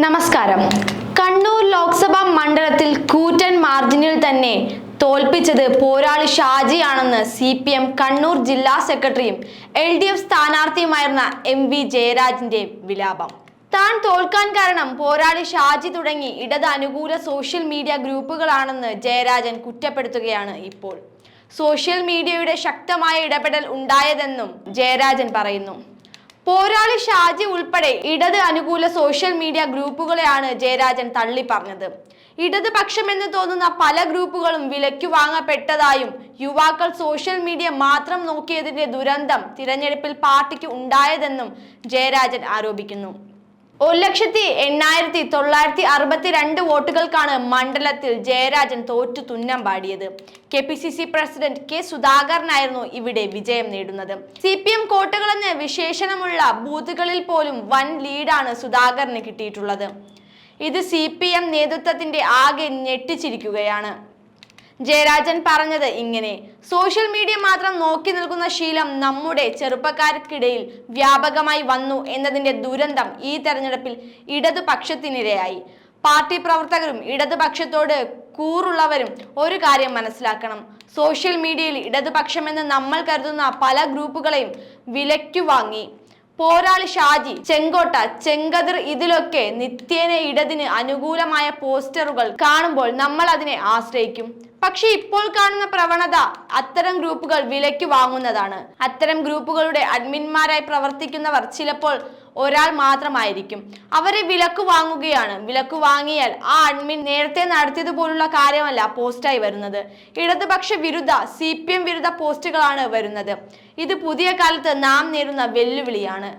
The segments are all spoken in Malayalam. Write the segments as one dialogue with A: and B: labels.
A: നമസ്കാരം. കണ്ണൂർ ലോക്സഭാ മണ്ഡലത്തിൽ കൂറ്റൻ മാർജിനിൽ തന്നെ തോൽപ്പിച്ചത് പോരാളി ഷാജിയാണെന്ന് CPM കണ്ണൂർ ജില്ലാ സെക്രട്ടറിയും LDF സ്ഥാനാർത്ഥിയുമായിരുന്ന MV ജയരാജിന്റെ വിലാപം. താൻ തോൽക്കാൻ കാരണം പോരാളി ഷാജി തുടങ്ങി ഇടത് അനുകൂല സോഷ്യൽ മീഡിയ ഗ്രൂപ്പുകളാണെന്ന് ജയരാജൻ കുറ്റപ്പെടുത്തുകയാണ് ഇപ്പോൾ. സോഷ്യൽ മീഡിയയുടെ ശക്തമായ ഇടപെടൽ ഉണ്ടായതെന്നും ജയരാജൻ പറയുന്നു. പോരാളി ഷാജി ഉൾപ്പെടെ ഇടത് അനുകൂല സോഷ്യൽ മീഡിയ ഗ്രൂപ്പുകളെയാണ് ജയരാജൻ തള്ളി പറഞ്ഞത്. ഇടതുപക്ഷമെന്ന് തോന്നുന്ന പല ഗ്രൂപ്പുകളും വിലയ്ക്കു വാങ്ങപ്പെട്ടതായും യുവാക്കൾ സോഷ്യൽ മീഡിയ മാത്രം നോക്കിയതിന്റെ ദുരന്തം തിരഞ്ഞെടുപ്പിൽ പാർട്ടിക്ക് ഉണ്ടായതെന്നും ജയരാജൻ ആരോപിക്കുന്നു. 1,08,962 വോട്ടുകൾക്കാണ് മണ്ഡലത്തിൽ ജയരാജൻ തോറ്റു തുന്നം പാടിയത്. KPCC പ്രസിഡന്റ് K സുധാകരനായിരുന്നു ഇവിടെ വിജയം നേടുന്നത്. CPM കോട്ടകളെന്ന് വിശേഷണമുള്ള ബൂത്തുകളിൽ പോലും വൻ ലീഡാണ് സുധാകരന് കിട്ടിയിട്ടുള്ളത്. ഇത് CPM നേതൃത്വത്തിന്റെ ആകെ ഞെട്ടിച്ചിരിക്കുകയാണ്. ജയരാജൻ പറഞ്ഞത് ഇങ്ങനെ: സോഷ്യൽ മീഡിയ മാത്രം നോക്കി നിൽക്കുന്ന ശീലം നമ്മുടെ ചെറുപ്പക്കാർക്കിടയിൽ വ്യാപകമായി വന്നു എന്നതിന്റെ ദുരന്തം ഈ തെരഞ്ഞെടുപ്പിൽ ഇടതുപക്ഷത്തിനിരയായി. പാർട്ടി പ്രവർത്തകരും ഇടതുപക്ഷത്തോട് കൂറുള്ളവരും ഒരു കാര്യം മനസ്സിലാക്കണം. സോഷ്യൽ മീഡിയയിൽ ഇടതുപക്ഷമെന്ന് നമ്മൾ കരുതുന്ന പല ഗ്രൂപ്പുകളെയും വിലയ്ക്കു വാങ്ങി. പോരാളി ഷാജി, ചെങ്കോട്ട, ചെങ്കതിർ, ഇതിലൊക്കെ നിത്യേന ഇടതിന് അനുകൂലമായ പോസ്റ്ററുകൾ കാണുമ്പോൾ നമ്മൾ അതിനെ ആശ്രയിക്കും. പക്ഷെ ഇപ്പോൾ കാണുന്ന പ്രവണത അത്തരം ഗ്രൂപ്പുകൾ വിലയ്ക്ക് വാങ്ങുന്നതാണ്. അത്തരം ഗ്രൂപ്പുകളുടെ അഡ്മിന്മാരായി പ്രവർത്തിക്കുന്നവർ ചിലപ്പോൾ ഒരാൾ മാത്രമായിരിക്കും. അവരെ വിലക്ക് വാങ്ങുകയാണ്. വിലക്ക് വാങ്ങിയാൽ ആ അഡ്മിൻ നേരത്തെ നടത്തിയതുപോലുള്ള കാര്യമല്ല പോസ്റ്റായി വരുന്നത്. ഇടതുപക്ഷ വിരുദ്ധ CPM വിരുദ്ധ പോസ്റ്റുകളാണ് വരുന്നത്. ഇത് പുതിയ കാലത്ത് നാം നേരിടുന്ന വെല്ലുവിളിയാണ്.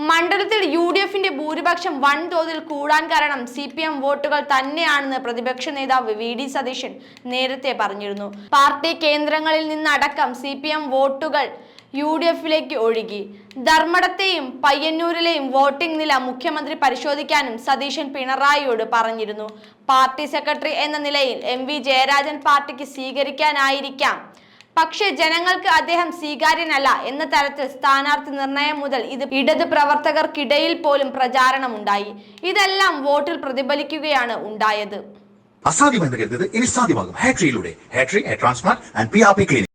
A: മണ്ഡലത്തിൽ UDFന്റെ ഭൂരിപക്ഷം വൻതോതിൽ കൂടാൻ കാരണം CPM വോട്ടുകൾ തന്നെയാണെന്ന് പ്രതിപക്ഷ നേതാവ് VD സതീശൻ നേരത്തെ പറഞ്ഞിരുന്നു. പാർട്ടി കേന്ദ്രങ്ങളിൽ നിന്നടക്കം CPM വോട്ടുകൾ UDFിലേക്ക് ഒഴുകി. ധർമ്മടത്തെയും പയ്യന്നൂരിലെയും വോട്ടിംഗ് നില മുഖ്യമന്ത്രി പരിശോധിക്കാനും സതീശൻ പിണറായിയോട് പറഞ്ഞിരുന്നു. പാർട്ടി സെക്രട്ടറി എന്ന നിലയിൽ MV ജയരാജൻ പാർട്ടിക്ക് സ്വീകരിക്കാനായിരിക്കാം. പക്ഷേ ജനങ്ങൾക്ക് അദ്ദേഹം സ്വീകാര്യനല്ല എന്ന തരത്തിൽ സ്ഥാനാർത്ഥി നിർണയം മുതൽ ഇത് ഇടത് പ്രവർത്തകർക്കിടയിൽ പോലും പ്രചാരണമുണ്ടായി. ഇതെല്ലാം വോട്ടിൽ പ്രതിഫലിക്കുകയാണ് ഉണ്ടായത്.
B: അസാധ്യമെന്ന് കരുതുന്നത് ഇനി സാധ്യമാകും. ഹാട്രിയിലൂടെ ഹാട്രി, ട്രാൻസ്പ്ലാന്റ് ആൻഡ് PRP ക്ലിനിക്.